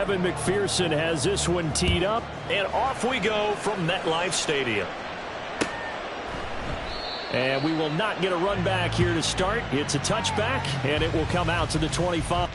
Evan McPherson has this one teed up, and off we go from MetLife Stadium. And we will not get a run back here to start. It's a touchback, and it will come out to the 25.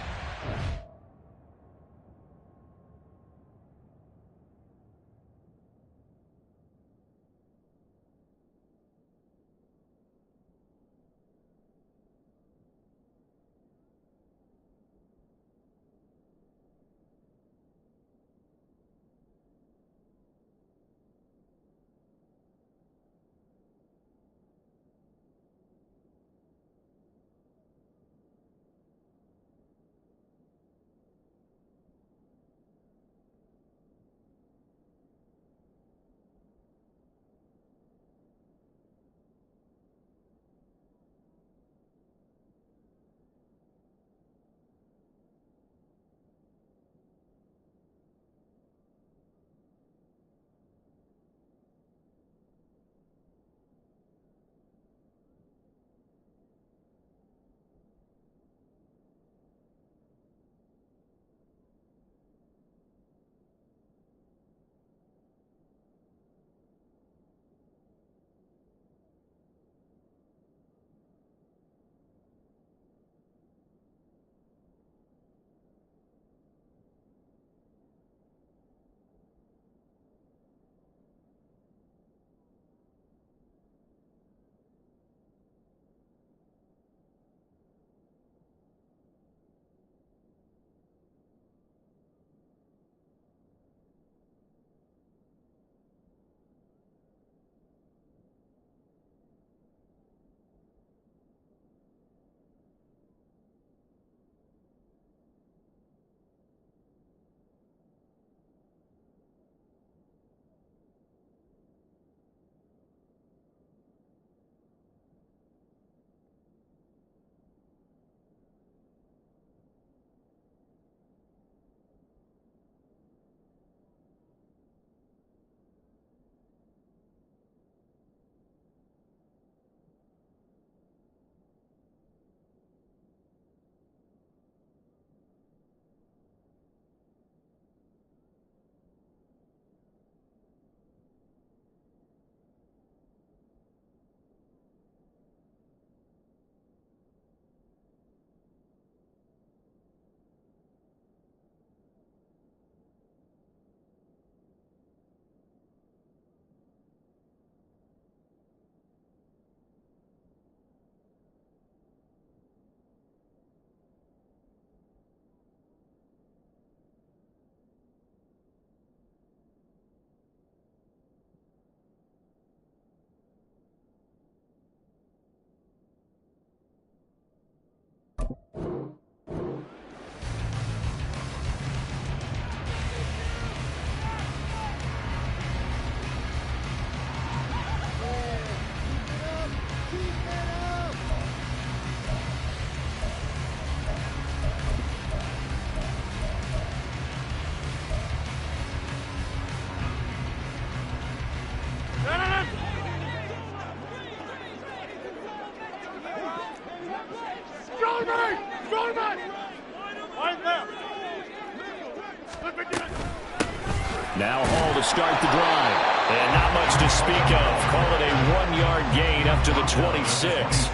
Now Hall to start the drive. And not much to speak of. Call it a 1-yard gain up to the 26.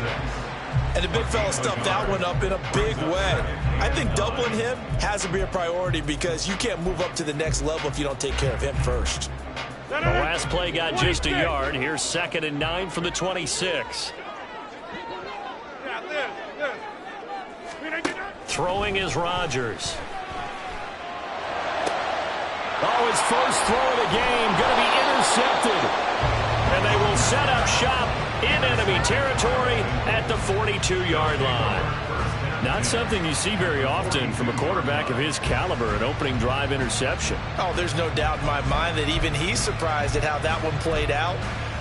And the big fella stuffed that one up in a big way. I think doubling him has to be a priority because you can't move up to the next level if you don't take care of him first. The last play got just a yard. Here's 2nd and 9 from the 26. Throwing is Rodgers. Oh, his first throw of the game going to be intercepted. And they will set up shop in enemy territory at the 42-yard line. Not something you see very often from a quarterback of his caliber, an opening drive interception. Oh, there's no doubt in my mind that even he's surprised at how that one played out.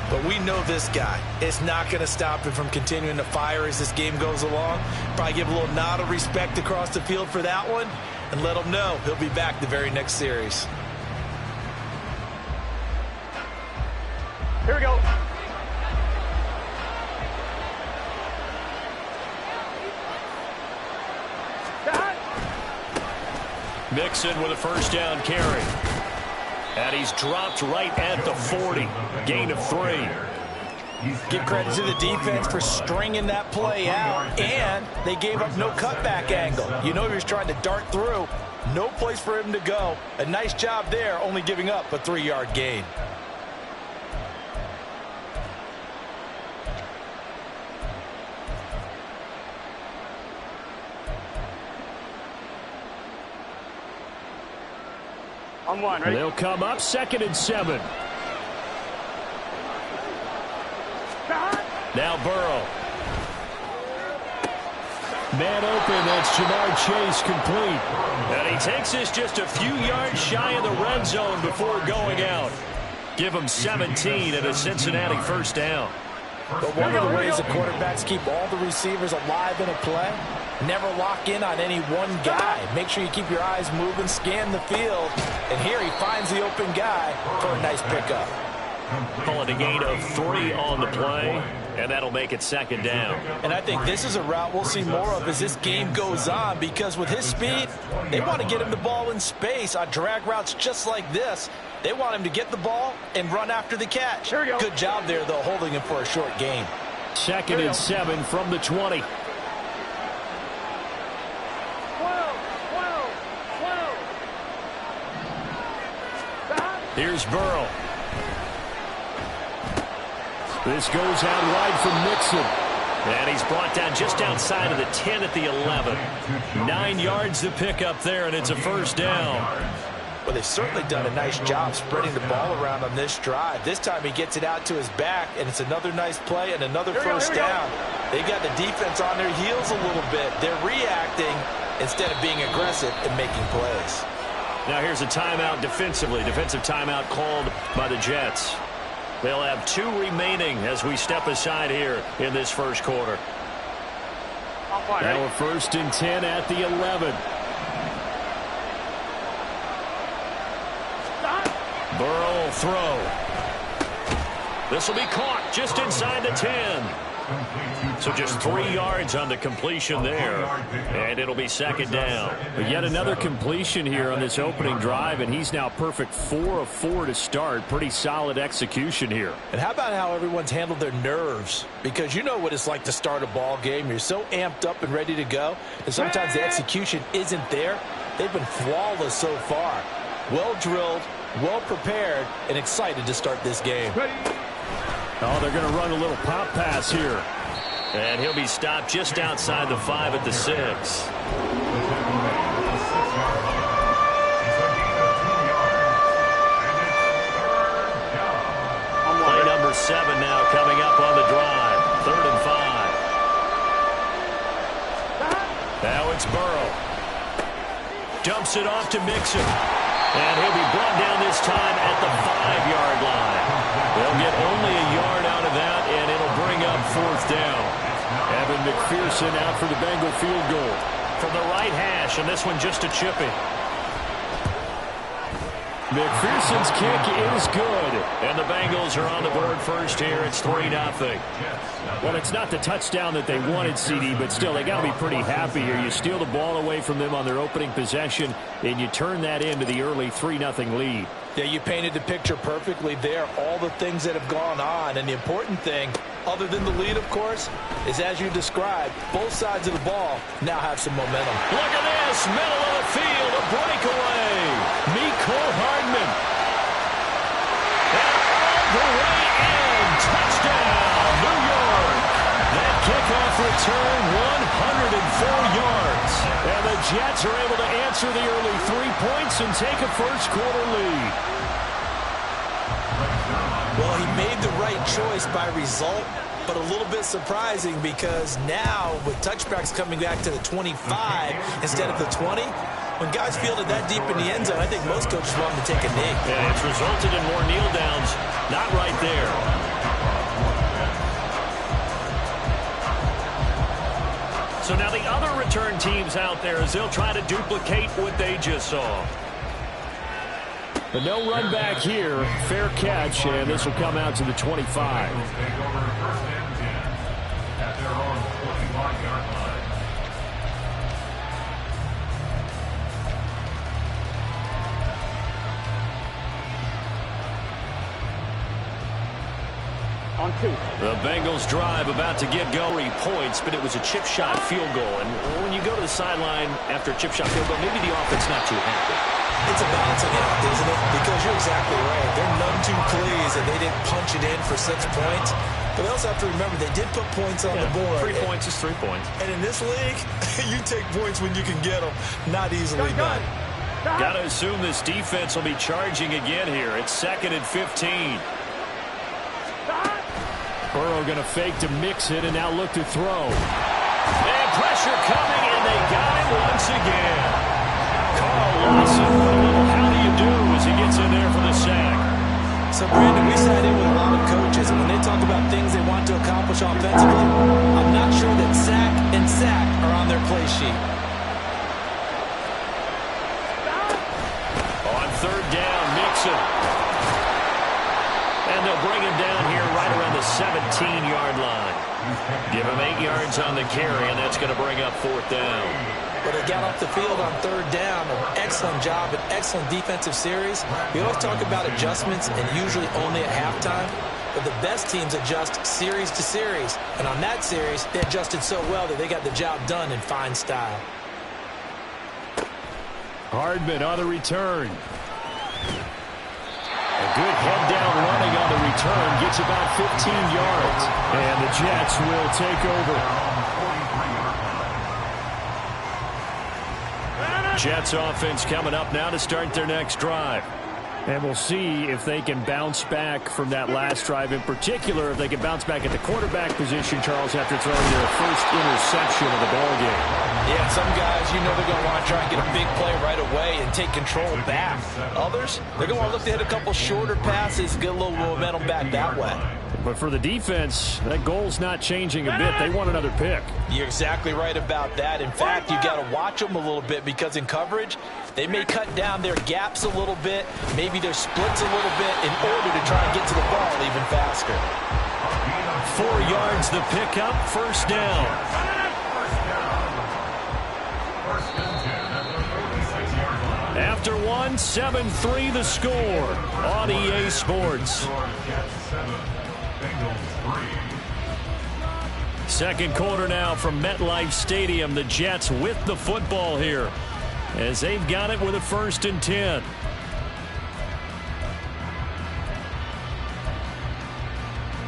But we know this guy. It's not going to stop him from continuing to fire as this game goes along. Probably give a little nod of respect across the field for that one and let him know he'll be back the very next series. Here we go. Mixon with a first down carry. And he's dropped right at the 40. Gain of 3. Give credit to the defense for stringing that play out, and they gave up no cutback angle. You know he was trying to dart through. No place for him to go. A nice job there, only giving up a 3-yard gain. On one, ready? They'll come up 2nd and 7. Now Burrow. Man open, that's Jamar Chase complete. And he takes this just a few yards shy of the red zone before going out. Give him 17 and a Cincinnati first down. But one of the ways the quarterbacks keep all the receivers alive in a play, never lock in on any one guy. Make sure you keep your eyes moving, scan the field. And here he finds the open guy for a nice pickup. Call it a gain of 3 on the play, and that'll make it 2nd down. And I think this is a route we'll see more of as this game goes on, because with his speed, they want to get him the ball in space on drag routes just like this. They want him to get the ball and run after the catch. Good job there, though, holding him for a short gain. 2nd and 7 from the 20. Here's Burrow. This goes out wide from Mixon. And he's brought down just outside of the 10 at the 11. 9 yards to pick up there, and it's a first down. Well, they've certainly done a nice job spreading the ball around on this drive. This time he gets it out to his back, and it's another nice play and another first down. They got the defense on their heels a little bit. They're reacting instead of being aggressive and making plays. Now here's a timeout defensively. Defensive timeout called by the Jets. They'll have 2 remaining as we step aside here in this first quarter. Now a 1st and 10 at the 11. Burrow will throw. This will be caught just inside the 10. So just 3 yards on the completion there. And it'll be 2nd down. But yet another completion here on this opening drive, and he's now perfect 4 of 4 to start. Pretty solid execution here. And how about how everyone's handled their nerves? Because you know what it's like to start a ball game. You're so amped up and ready to go, and sometimes the execution isn't there. They've been flawless so far. Well drilled, well prepared, and excited to start this game. Oh, they're going to run a little pop pass here. And he'll be stopped just outside the 5 at the 6. Play number 7 now coming up on the drive. 3rd and 5. Now it's Burrow. Dumps it off to Mixon. And he'll be brought down this time at the 5-yard line. They'll get only a yard out of that, and it'll bring up 4th down. Evan McPherson out for the Bengal field goal. From the right hash, and this one just a chippy. McPherson's kick is good, and the Bengals are on the board first here. It's 3-0. Well, it's not the touchdown that they wanted, CD, but still, they got to be pretty happy here. You steal the ball away from them on their opening possession, and you turn that into the early 3-0 lead. Yeah, you painted the picture perfectly there. All the things that have gone on, and the important thing, other than the lead, of course, is as you described, both sides of the ball now have some momentum. Look at this, middle of the field, a breakaway. Mecole Hardman. And all the way in, touchdown, New York. That kickoff return, 104 yards. And the Jets are able to answer the early 3 points and take a first quarter lead. Well, he made the right choice by result, but a little bit surprising because now with touchbacks coming back to the 25 instead of the 20, when guys fielded that deep in the end zone, I think most coaches want them to take a knee. Yeah, it's resulted in more kneel downs. Not right there. So now the other return teams out there as they'll try to duplicate what they just saw. But no run back here. Fair catch, and this will come out to the 25. On 2. The Bengals drive about to get going. 3 points, but it was a chip shot field goal. And when you go to the sideline after a chip shot field goal, maybe the offense not too happy. It's a balancing act, isn't it? Because you're exactly right. They're none too pleased that they didn't punch it in for 6 points. But they also have to remember they did put points on the board. 3 points is 3 points. And in this league, you take points when you can get them. Not easily done. Got to assume this defense will be charging again here. It's 2nd and 15. Burrow going to fake to mix it and now look to throw. And pressure coming, and they got him once again. Carl Lawson with a little how do you do as he gets in there for the sack. So, Brandon, we sat in with a lot of coaches, and when they talk about things they want to accomplish offensively, I'm not sure that sack and sack are on their play sheet. On 3rd down, Mixon. And they'll bring him down here right around the 17-yard line. Give him 8 yards on the carry, and that's going to bring up 4th down. But they got off the field on 3rd down. An excellent job, an excellent defensive series. We always talk about adjustments, and usually only at halftime. But the best teams adjust series to series. And on that series, they adjusted so well that they got the job done in fine style. Hardman on the return. A good head-down running on the return. Gets about 15 yards. And the Jets will take over. Jets offense coming up now to start their next drive. And we'll see if they can bounce back from that last drive. In particular, if they can bounce back at the quarterback position, Charles, after throwing their first interception of the ballgame. Yeah, some guys, you know they're going to want to try and get a big play right away and take control back. Others, they're going to want to look to hit a couple shorter passes, get a little momentum back that way. But for the defense, that goal's not changing a bit. They want another pick. You're exactly right about that. In fact, you got to watch them a little bit because in coverage, they may cut down their gaps a little bit, maybe their splits a little bit in order to try and get to the ball even faster. 4 yards the pickup, 1st down. After 1, 7-3 the score on EA Sports. Second quarter now from MetLife Stadium. The Jets with the football here as they've got it with a 1st and 10.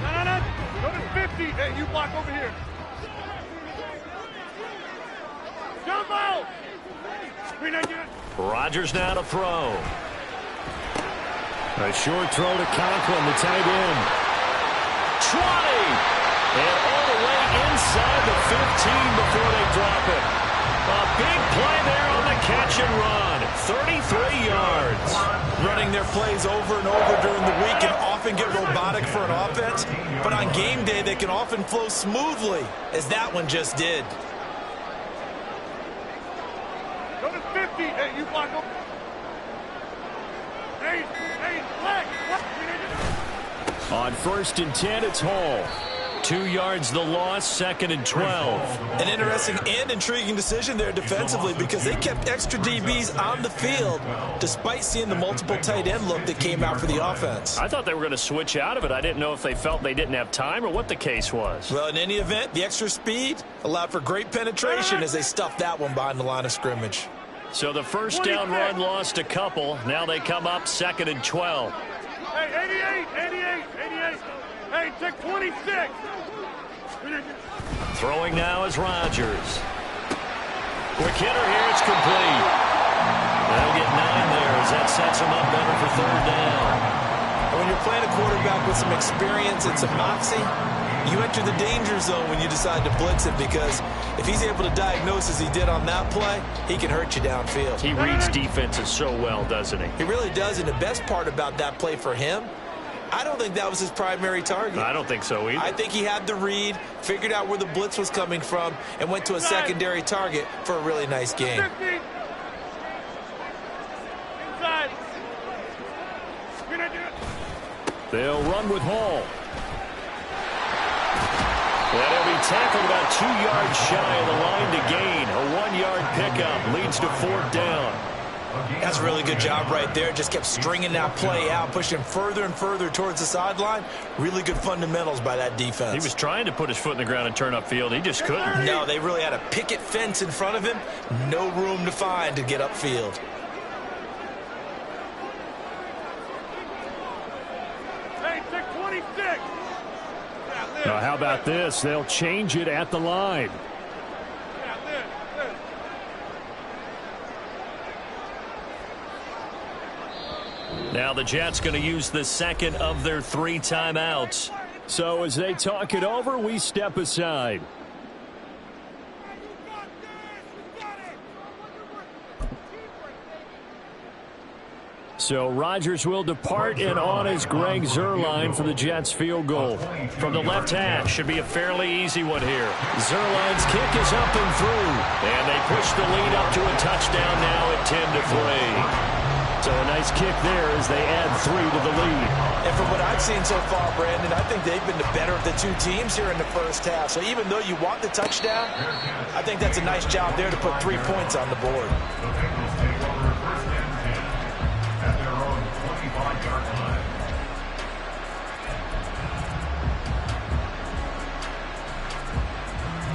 No. Go to 50. Hey, you block over here. Jump out. Rodgers now to throw. A short throw to Conklin, the tight end. 20! And all the way inside the 15 before they drop it. A big play there on the catch and run. 33 yards. Running their plays over and over during the week can often get robotic for an offense, but on game day they can often flow smoothly, as that one just did. Go to 50. Hey, you block up. Hey, black. On 1st and 10, it's Hall. 2 yards the loss, 2nd and 12. An interesting and intriguing decision there defensively because they kept extra DBs on the field despite seeing the multiple tight end look that came out for the offense. I thought they were going to switch out of it. I didn't know if they felt they didn't have time or what the case was. Well, in any event, the extra speed allowed for great penetration as they stuffed that one behind the line of scrimmage. So the 1st down run lost a couple. Now they come up 2nd and 12. Hey, 88. Hey, take 26. Throwing now is Rodgers. Quick hitter here, it's complete. They'll get 9 there as that sets them up better for 3rd down. And when you're playing a quarterback with some experience and some moxie, you enter the danger zone when you decide to blitz him because if he's able to diagnose as he did on that play, he can hurt you downfield. He reads defenses so well, doesn't he? He really does, and the best part about that play for him, I don't think that was his primary target. I don't think so either. I think he had the read, figured out where the blitz was coming from, and went to a secondary target for a really nice game. 50. Inside. They'll run with Hall. And he'll be tackled about 2 yards shy of the line to gain. A 1-yard pickup leads to 4th down. That's a really good job right there. Just kept stringing that play out, pushing further and further towards the sideline. Really good fundamentals by that defense. He was trying to put his foot in the ground and turn upfield. He just couldn't. No, they really had a picket fence in front of him. No room to find to get upfield. Hey, take 26. Now, how about this? They'll change it at the line. Now the Jets going to use the second of their 3 timeouts. So as they talk it over, we step aside. So Rodgers will depart, and on is Greg Zuerlein for the Jets field goal. From the left hash, should be a fairly easy one here. Zuerlein's kick is up and through. And they push the lead up to a touchdown now at 10-3. So a nice kick there as they add 3 to the lead. And from what I've seen so far, Brandon, I think they've been the better of the 2 teams here in the first half. So even though you want the touchdown, I think that's a nice job there to put 3 points on the board.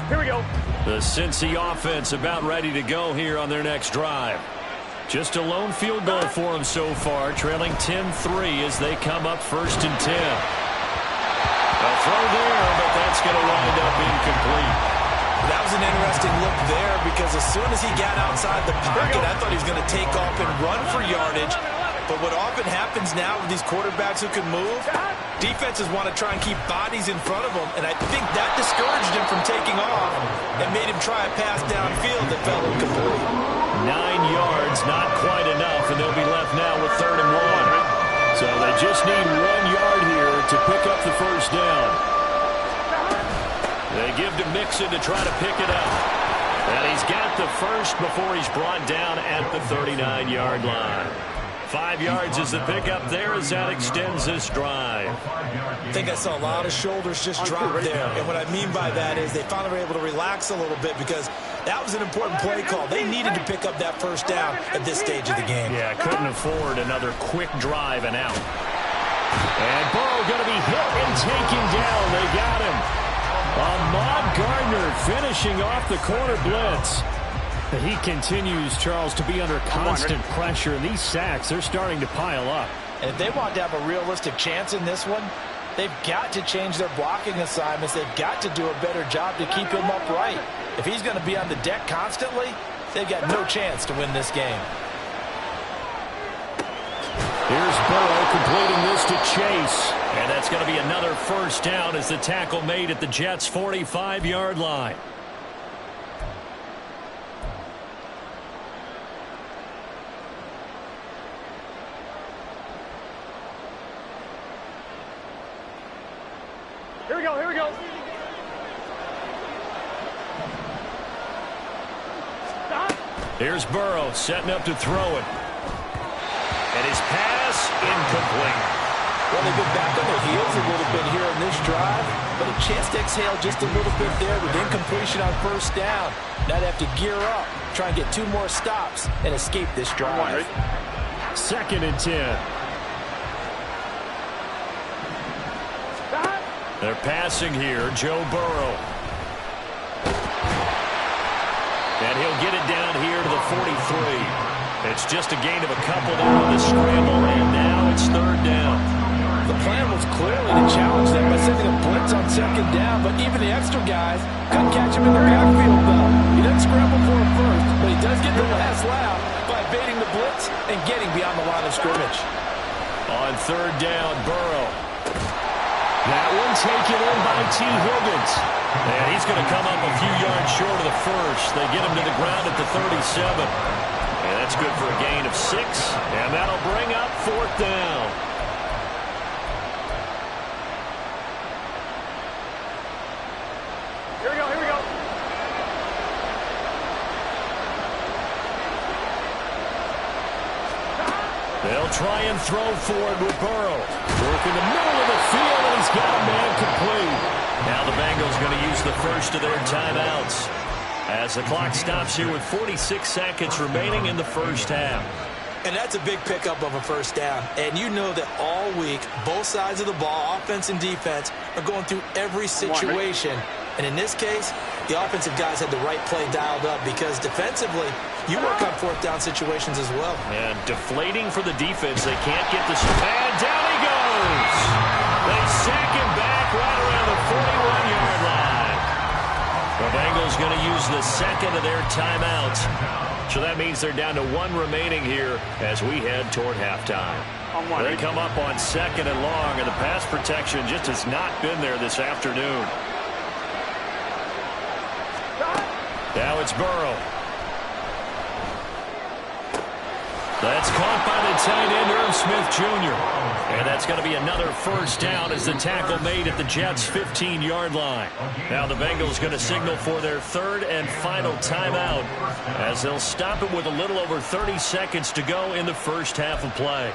Here we go. The Cincy offense about ready to go here on their next drive. Just a lone field goal for them so far, trailing 10-3 as they come up 1st and 10. A throw there, but that's going to wind up incomplete. That was an interesting look there because as soon as he got outside the pocket, I thought he was going to take off and run for yardage. But what often happens now with these quarterbacks who can move, defenses want to try and keep bodies in front of them, and I think that discouraged him from taking off and made him try a pass downfield that fell incomplete. 9 yards, not quite enough, and they'll be left now with 3rd and 1. So they just need 1 yard here to pick up the first down. They give to Mixon to try to pick it up. And he's got the first before he's brought down at the 39-yard line. 5 yards is the pickup there as that extends this drive. I think I saw a lot of shoulders just drop there. And what I mean by that is they finally were able to relax a little bit because that was an important play call. They needed to pick up that first down at this stage of the game. Yeah, couldn't afford another quick drive and out. And Burrow going to be hit and taken down. They got him. Ahmad Gardner finishing off the corner blitz. He continues, Charles, to be under constant pressure, and these sacks, they're starting to pile up. And if they want to have a realistic chance in this one, they've got to change their blocking assignments. They've got to do a better job to keep him upright. If he's going to be on the deck constantly, they've got no chance to win this game. Here's Burrow completing this to Chase. And that's going to be another first down as the tackle made at the Jets' 45-yard line. Here we go, here we go. Stop. Here's Burrow setting up to throw it. And his pass incomplete. Well, they've been back on their heels a little bit here in this drive, but a chance to exhale just a little bit there with incompletion on first down. Now they have to gear up, try and get 2 more stops and escape this drive. 2nd and 10. They're passing here, Joe Burrow. And he'll get it down here to the 43. It's just a gain of a couple there on the scramble, and now it's 3rd down. The plan was clearly to challenge them by sending a blitz on 2nd down, but even the extra guys couldn't catch him in the backfield, though. He doesn't scramble for it first, but he does get the last laugh by evading the blitz and getting beyond the line of scrimmage. On 3rd down, Burrow. That one taken in by T. Higgins. And he's going to come up a few yards short of the first. They get him to the ground at the 37. And that's good for a gain of 6. And that'll bring up 4th down. Here we go, here we go. They'll try and throw forward with Burrow. Work in the middle of the field, and he's got a man complete. Now the Bengals going to use the first of their timeouts as the clock stops here with 46 seconds remaining in the first half. And that's a big pickup of a first down. And you know that all week, both sides of the ball, offense and defense, are going through every situation. And in this case, the offensive guys had the right play dialed up because defensively, you work on fourth down situations as well. And deflating for the defense. They can't get this. And down he goes. They sack him back right around the 41-yard line. The Bengals going to use the second of their timeouts. So that means they're down to one remaining here as we head toward halftime. They come up on second and long, and the pass protection just has not been there this afternoon. Now it's Burrow. That's caught by the tight end, Irv Smith Jr. And that's going to be another first down as the tackle made at the Jets' 15-yard line. Now the Bengals going to signal for their third and final timeout as they'll stop it with a little over 30 seconds to go in the first half of play.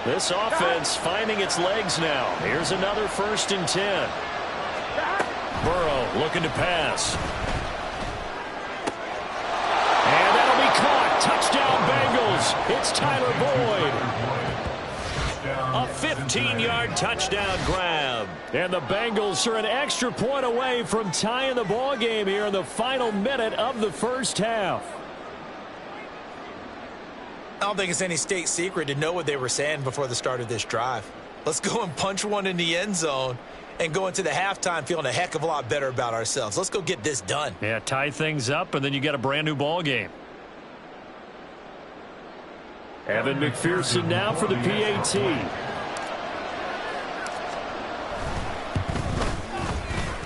This offense finding its legs now. Here's another 1st and 10. Burrow looking to pass. And that'll be caught. Touchdown Bengals. It's Tyler Boyd. A 15-yard touchdown grab. And the Bengals are an extra point away from tying the ball game here in the final minute of the first half. I don't think it's any state secret to know what they were saying before the start of this drive. Let's go and punch one in the end zone and go into the halftime feeling a heck of a lot better about ourselves. Let's go get this done. Yeah, tie things up, and then you get a brand new ball game. Evan McPherson now for the PAT.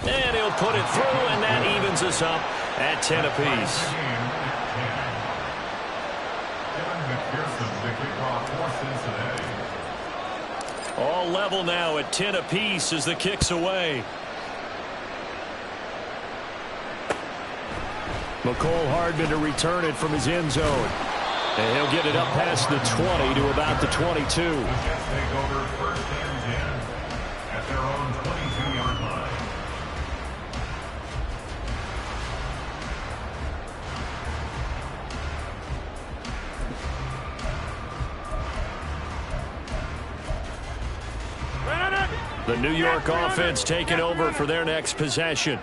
And he'll put it through, and that evens us up at 10 apiece. All level now at 10 apiece as the kick's away. McCole Hardman to return it from his end zone. And he'll get it up past the 20 to about the 22. At their own 22-yard line. The New York offense taking over for their next possession.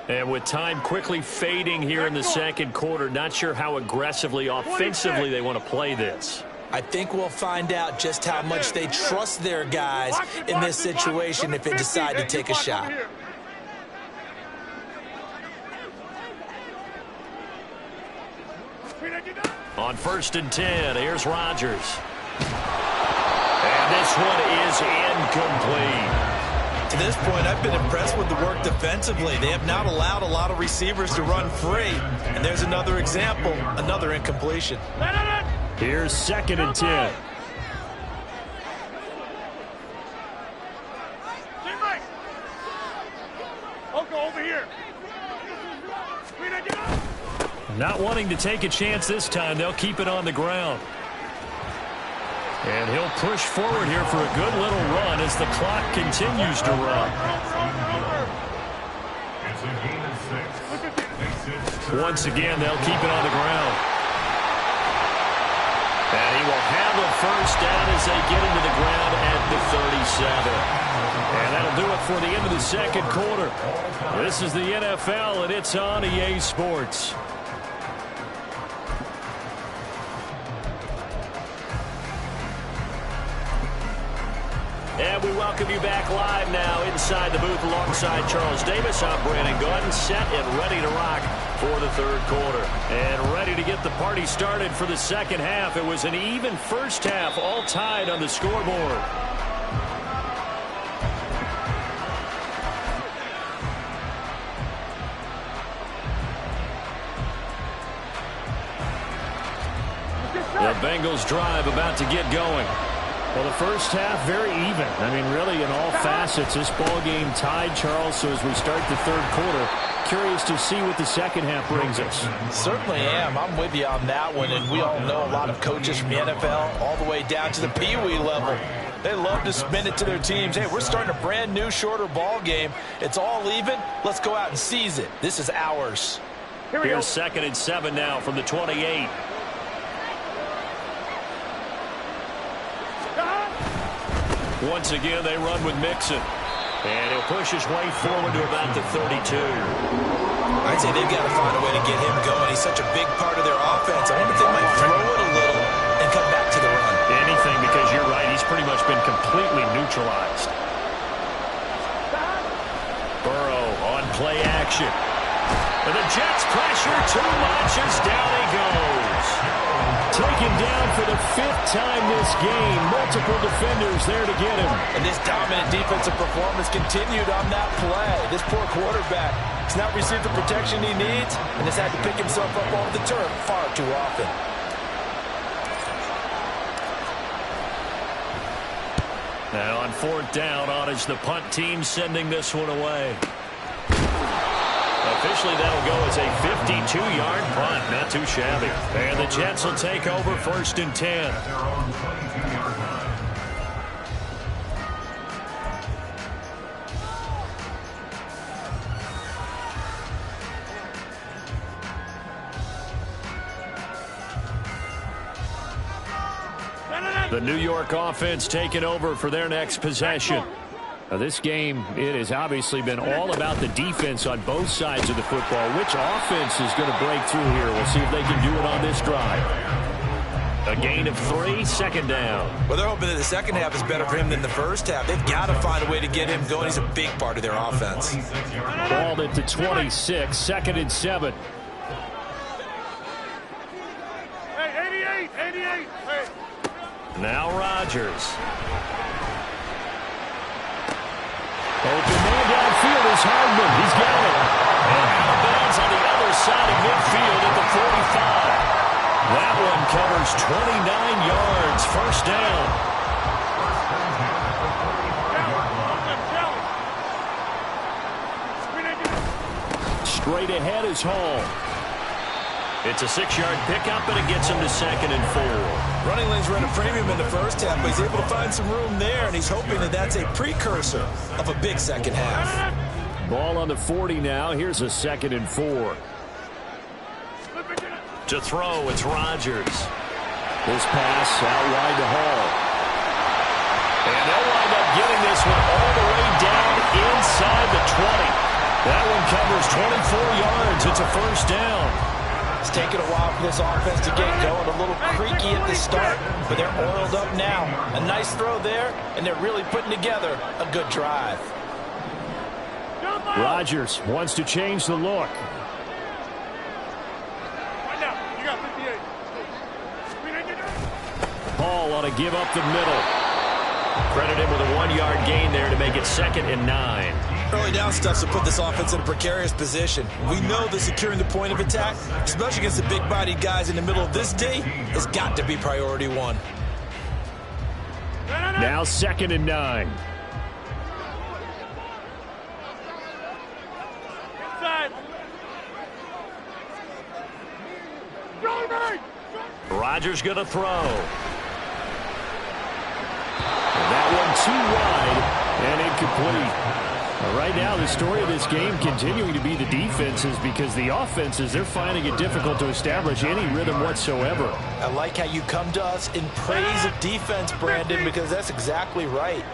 And with time quickly fading here in the second quarter, not sure how aggressively, offensively they want to play this. I think we'll find out just how much they trust their guys in this situation if they decide to take a shot. On 1st and 10, here's Rodgers. And this one is incomplete. To this point, I've been impressed with the work defensively. They have not allowed a lot of receivers to run free. And there's another example, another incompletion. Here's 2nd and 10. Over here. Not wanting to take a chance this time, they'll keep it on the ground. And he'll push forward here for a good little run as the clock continues to run. Once again, they'll keep it on the ground. And he will have a first down as they get into the ground at the 37. And that'll do it for the end of the second quarter. This is the NFL, and it's on EA Sports. And we welcome you back live now inside the booth alongside Charles Davis. I'm Brandon Gordon, set and ready to rock for the third quarter. And ready to get the party started for the second half. It was an even first half, all tied on the scoreboard. The Bengals drive about to get going. Well, the first half, very even. I mean, really, in all facets, this ball game tied, Charles. So as we start the third quarter, Curious to see what the second half brings us. Certainly am. I'm with you on that one, and we all know a lot of coaches from the NFL all the way down to the Pee Wee level. They love to spin it to their teams. Hey, we're starting a brand new, shorter ball game. It's all even. Let's go out and seize it. This is ours. Here's 2nd and 7 now from the 28. Once again, they run with Mixon. And he'll push his way forward to about the 32. I'd say they've got to find a way to get him going. He's such a big part of their offense. I wonder if they might throw it a little and come back to the run. Anything, because you're right. He's pretty much been completely neutralized. Burrow on play action. And the Jets pressure too much as down he goes. Taken down for the 5th time this game. Multiple defenders there to get him. And this dominant defensive performance continued on that play. This poor quarterback has not received the protection he needs and has had to pick himself up off the turf far too often. Now on 4th down, on is the punt team sending this one away. Officially, that'll go as a 52-yard punt. Not too shabby. And the Jets will take over 1st and 10. At their own 22-yard line. The New York offense taking over for their next possession. Now, this game, it has obviously been all about the defense on both sides of the football. Which offense is going to break through here? We'll see if they can do it on this drive. A gain of 3, 2nd down. Well, they're hoping that the second half is better for him than the first half. They've got to find a way to get him going. He's a big part of their offense. Balled it to 26, 2nd and 7. Hey, 88. Hey. Now Rodgers. Open man downfield is Hardman. He's got it. And out of bounds on the other side of midfield at the 45. That one covers 29 yards. 1st down. Straight ahead is Hall. It's a 6-yard pickup, and it gets him to 2nd and 4. Running lanes were at a premium in the first half, but he's able to find some room there, and he's hoping that that's a precursor of a big second half. Ball on the 40 now. Here's a 2nd and 4. To throw, it's Rodgers. This pass out wide to Hall. And they'll wind up getting this one all the way down inside the 20. That one covers 24 yards. It's a 1st down. It's taken a while for this offense to get going. A little creaky at the start, but they're oiled up now. A nice throw there, and they're really putting together a good drive. Rodgers wants to change the look. Hall ought to give up the middle. Credit him with a 1-yard gain there to make it 2nd and 9. Early down stuff to put this offense in a precarious position. We know that securing the point of attack, especially against the big-bodied guys in the middle of this D, has got to be priority 1. Now 2nd and 9. Rodgers going to throw. That one too wide and incomplete. Right now, the story of this game continuing to be the defenses, because the offenses, they're finding it difficult to establish any rhythm whatsoever. I like how you come to us in praise of defense, Brandon, because that's exactly right.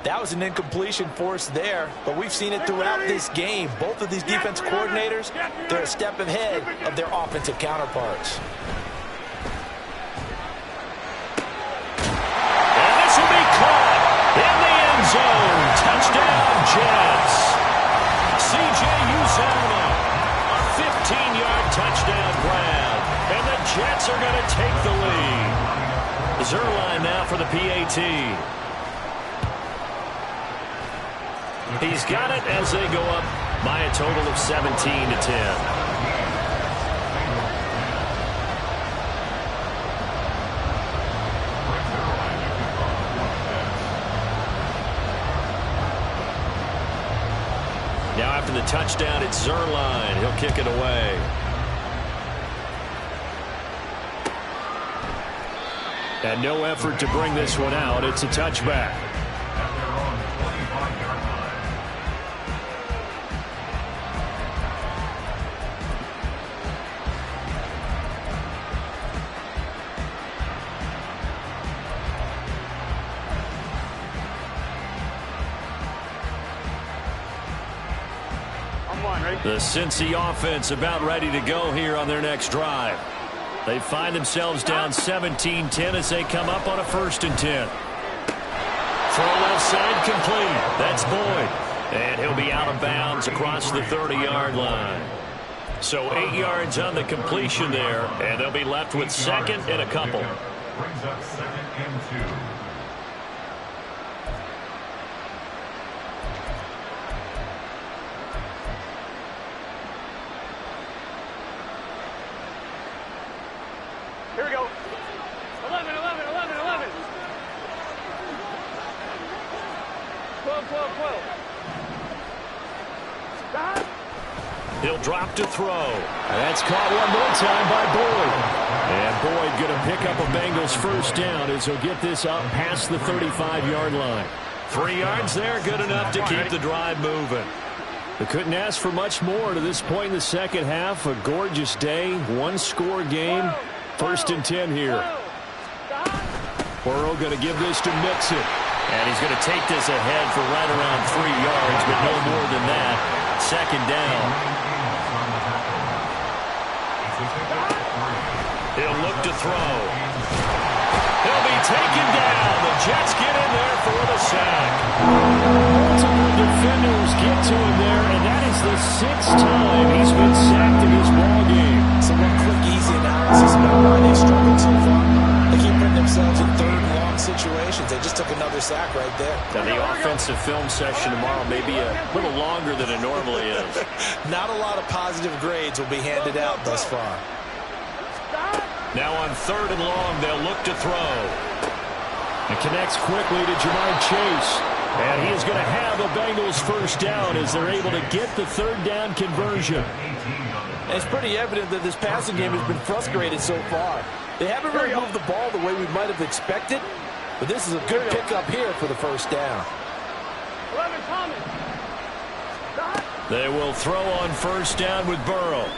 That was an incompletion force there, but we've seen it throughout this game. Both of these defense coordinators, they're a step ahead of their offensive counterparts. And this will be caught in the end zone. Touchdown, Jets. C.J. Uzomah, a 15-yard touchdown grab, and the Jets are going to take the lead. Zerline now for the PAT. He's got it as they go up by a total of 17-10. Now after the touchdown, it's Zerline. He'll kick it away. And no effort to bring this one out. It's a touchback. The Cincy offense about ready to go here on their next drive. They find themselves down 17-10 as they come up on a 1st and 10. Throw left side complete. That's Boyd. And he'll be out of bounds across the 30-yard line. So 8 yards on the completion there, and they'll be left with 2nd and a couple. Brings up 2nd and 2. Here we go. 11, 11, 11, 11. 12, 12, 12. Stop. He'll drop to throw. That's caught one more time by Boyd. And Boyd going to pick up a Bengals 1st down as he'll get this up past the 35-yard line. 3 yards there, good enough to keep the drive moving. They couldn't ask for much more to this point in the second half. A gorgeous day, 1-score game. 1st and 10 here. Burrow going to give this to Mixon. And he's going to take this ahead for right around 3 yards, but no more than that. 2nd down. He'll look to throw. He'll be taken down. The Jets get in there for the sack. Multiple defenders get to him there, and that is the 6th time he's been sacked in this ballgame. So one quick, easy analysis about why they struggled so far. They keep putting themselves in 3rd and long situations. They just took another sack right there. Now the offensive film session tomorrow may be a little longer than it normally is. Not a lot of positive grades will be handed out thus far. Now on 3rd and long, they'll look to throw. It connects quickly to Jamar Chase. And he is going to have a Bengals 1st down as they're able to get the 3rd down conversion. And it's pretty evident that this passing game has been frustrated so far. They haven't really moved the ball the way we might have expected, but this is a good pickup here for the 1st down. They will throw on 1st down with Burrow.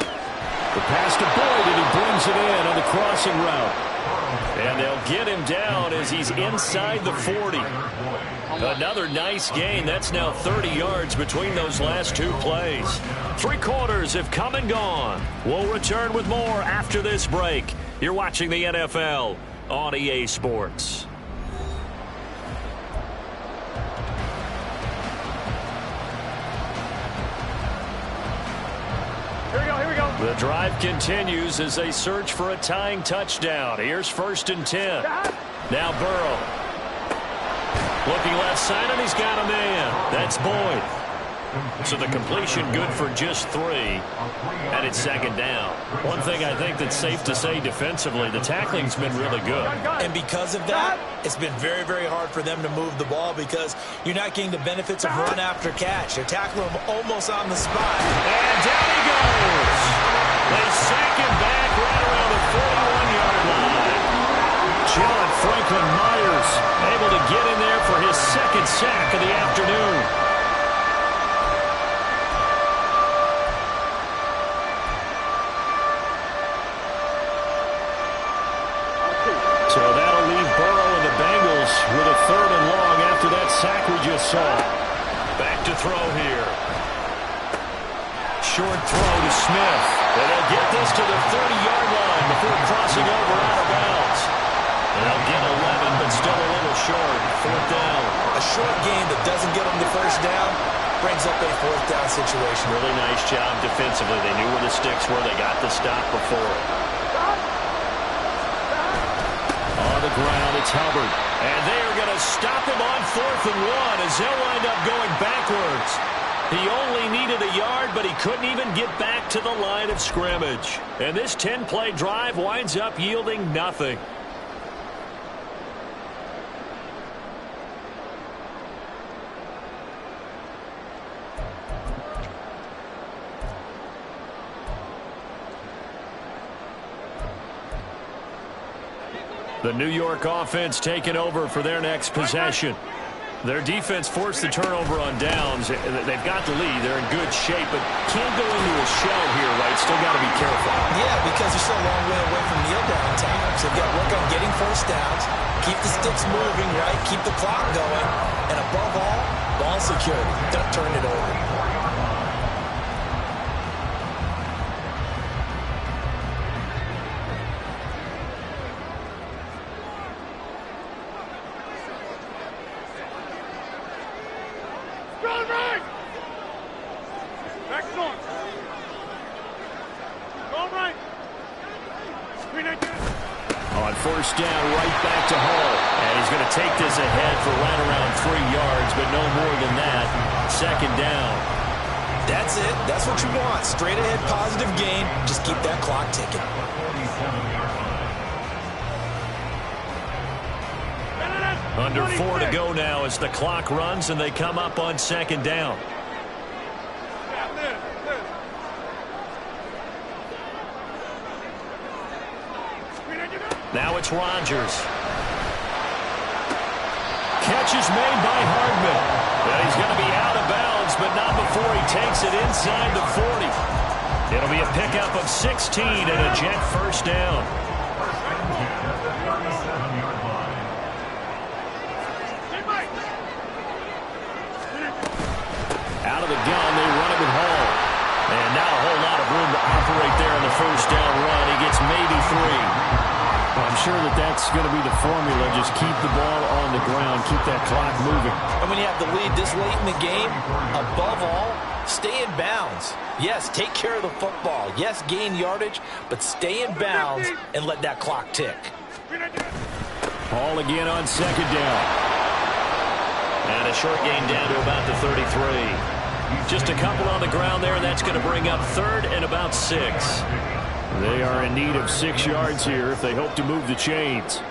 The pass to Boyd, and he brings it in on the crossing route. And they'll get him down as he's inside the 40. Another nice gain. That's now 30 yards between those last 2 plays. 3 quarters have come and gone. We'll return with more after this break. You're watching the NFL on EA Sports. The drive continues as they search for a tying touchdown. Here's 1st and 10. Now Burrow. Looking left side, and he's got a man. That's Boyd. So the completion good for just 3, and it's 2nd down. One thing I think that's safe to say defensively, the tackling's been really good. And because of that, it's been very, very hard for them to move the ball because you're not getting the benefits of run after catch. They're tackling him almost on the spot. And down he goes. They sack him back right around the 41-yard line. John Franklin Myers able to get in there for his 2nd sack of the afternoon. So that'll leave Burrow and the Bengals with a 3rd and long after that sack we just saw. Back to throw here. Short throw to Smith. And they'll get this to the 30-yard line before crossing over out of bounds. And they'll get 11, but still a little short. 4th down. A short game that doesn't get them the 1st down brings up a 4th down situation. Really nice job defensively. They knew where the sticks were. They got the stop before. On the ground, it's Hubbard. And they are going to stop him on 4th and 1 as they'll wind up going backwards. He only needed a yard, but he couldn't even get back to the line of scrimmage. And this 10-play drive winds up yielding nothing. The New York offense taking over for their next possession. Their defense forced the turnover on downs. They've got the lead. They're in good shape, but can't go into a shell here, right? Still got to be careful. Yeah, because they're still a long way away from kneel down times. They've got to work on getting first downs, keep the sticks moving, right? Keep the clock going. And above all, ball security. Don't turn it over. On first down, right back to Hall. And he's going to take this ahead for right around 3 yards, but no more than that. Second down. That's it. That's what you want. Straight ahead, positive gain. Just keep that clock ticking. Under 4 to go now as the clock runs and they come up on second down. Now it's Rodgers. Catch is made by Hardman. And he's going to be out of bounds, but not before he takes it inside the 40. It'll be a pickup of 16 and a jet first down. Out of the gun, they run it with Hall. And not a whole lot of room to operate there in the first down run. He gets maybe 3. I'm sure that's going to be the formula. Just keep the ball on the ground. Keep that clock moving. And when you have the lead this late in the game, above all, stay in bounds. Yes, take care of the football. Yes, gain yardage, but stay in bounds and let that clock tick. Hall again on second down. And a short gain down to about the 33. Just a couple on the ground there, and that's going to bring up third and about 6. They are in need of 6 yards here if they hope to move the chains.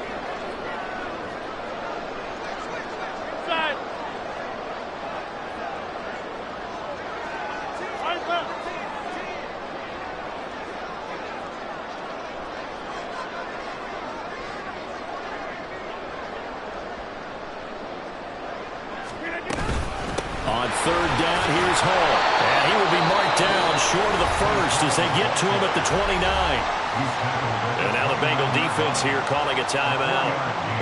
On third down, here's Hall. And he will be marked down short of the first as they get to him at the 29. And now the Bengal defense here calling a timeout.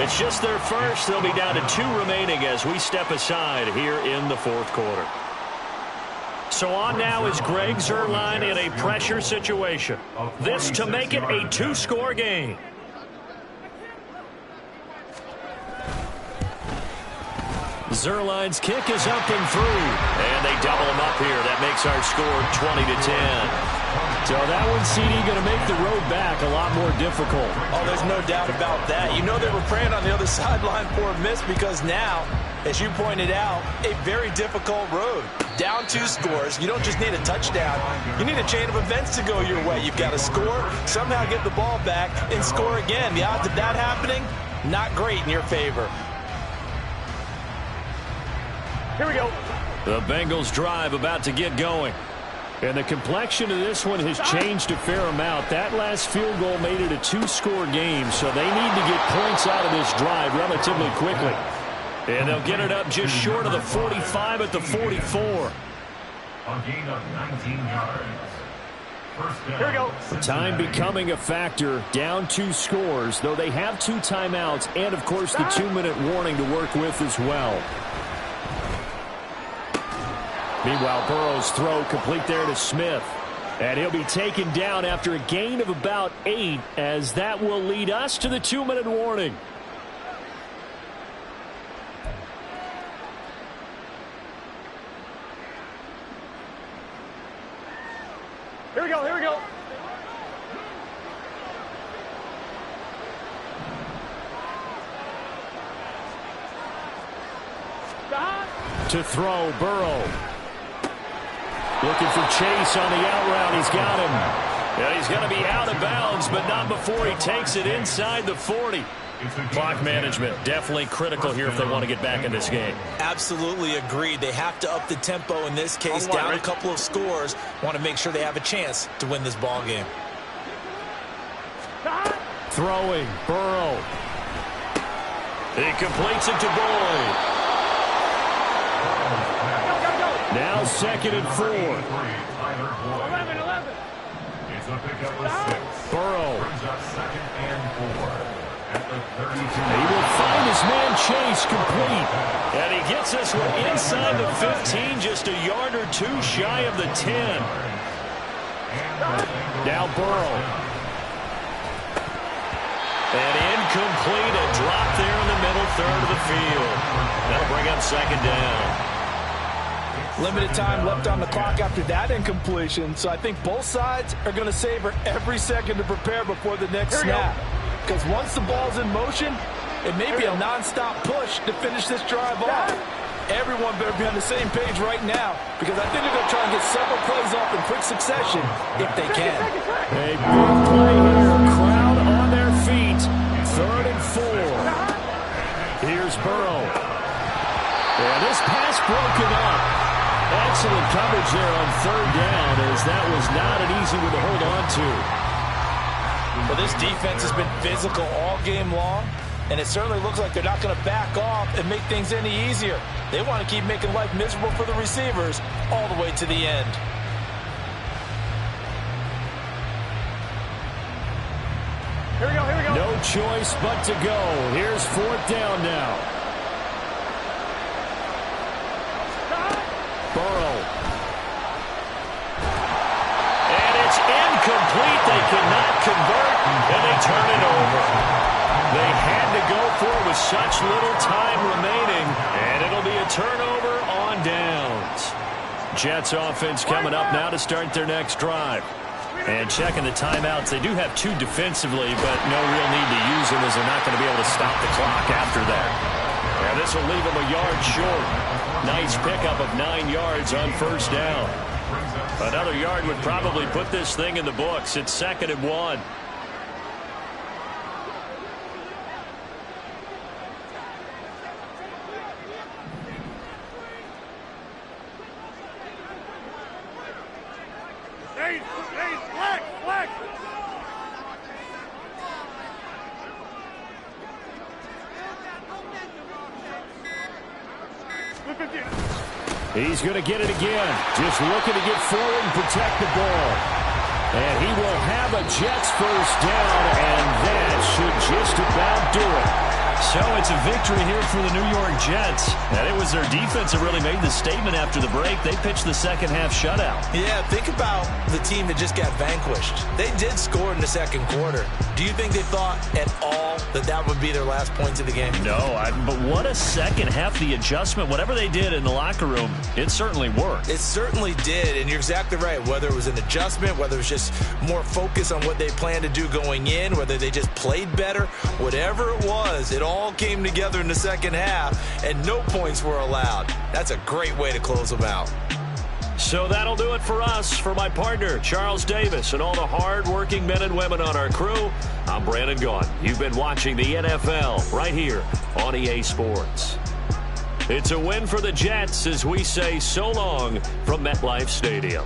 It's just their first. They'll be down to 2 remaining as we step aside here in the fourth quarter. So on now is Greg Zuerlein in a pressure situation. This to make it a 2-score game. Zuerlein's kick is up and through. And they double him up here. That makes our score 20-10. So that one, CD, going to make the road back a lot more difficult. Oh, there's no doubt about that. You know they were praying on the other sideline for a miss because now, as you pointed out, a very difficult road. Down 2 scores. You don't just need a touchdown. You need a chain of events to go your way. You've got to score, somehow get the ball back, and score again. The odds of that happening, not great in your favor. Here we go. The Bengals drive about to get going. And the complexion of this one has changed a fair amount. That last field goal made it a 2-score game, so they need to get points out of this drive relatively quickly. And they'll get it up just short of the 45 at the 44. A gain of 19 yards. First down. Here we go. Time becoming a factor, down 2 scores, though they have 2 timeouts and, of course, the 2-minute warning to work with as well. Meanwhile, Burrow's throw complete there to Smith. And he'll be taken down after a gain of about 8, as that will lead us to the 2-minute warning. Here we go. Here we go. To throw, Burrow. Looking for Chase on the out route. He's got him. And he's going to be out of bounds, but not before he takes it inside the 40. Clock management definitely critical here if they want to get back in this game. Absolutely agreed. They have to up the tempo in this case, down a couple of scores. Want to make sure they have a chance to win this ball game. Throwing, Burrow. He completes it to Boyd. Now 2nd and 4. 11. It's a pickup of 6. Burrow. Brings up 2nd and 4 at the 32. He will find his man Chase complete. And he gets this one inside the 15, just a yard or two shy of the 10. Now Burrow. And incomplete, a drop there in the middle third of the field. That'll bring up 2nd down. Limited time left on the clock after that incompletion, so I think both sides are going to savor every second to prepare before the next snap. Because once the ball's in motion, it may be a non-stop push to finish this drive off. Everyone better be on the same page right now, because I think they're going to try and get several plays off in quick succession if they can. A big play here. Crowd on their feet. 3rd and 4. Here's Burrow. And this pass broken up. Excellent coverage there on 3rd down, as that was not an easy one to hold on to. Well, this defense has been physical all game long, and it certainly looks like they're not going to back off and make things any easier. They want to keep making life miserable for the receivers all the way to the end. Here we go, here we go. No choice but to go. Here's 4th down now. Burrow. And it's incomplete. They cannot convert, and they turn it over. They had to go for it with such little time remaining, and it'll be a turnover on downs. Jets offense coming up now to start their next drive. And checking the timeouts, they do have 2 defensively, but no real need to use them as they're not going to be able to stop the clock after that. And this will leave them a yard short. Nice pickup of 9 yards on 1st down. Another yard would probably put this thing in the books. It's 2nd and 1. Flag. He's going to get it again. Just looking to get forward and protect the ball. And he will have a Jets 1st down, and that should just about do it. So it's a victory here for the New York Jets. And it was their defense that really made the statement after the break. They pitched the 2nd half shutout. Yeah, think about the team that just got vanquished. They did score in the 2nd quarter. Do you think they thought at all that that would be their last points of the game? No, but what a 2nd half. The adjustment, whatever they did in the locker room, it certainly worked. It certainly did, and you're exactly right. Whether it was an adjustment, whether it was just more focus on what they planned to do going in, whether they just played better, whatever it was, it all came together in the 2nd half, and no points were allowed. That's a great way to close them out. So that'll do it for us. For my partner, Charles Davis, and all the hard-working men and women on our crew, I'm Brandon Gaughan. You've been watching the NFL right here on EA Sports. It's a win for the Jets as we say so long from MetLife Stadium.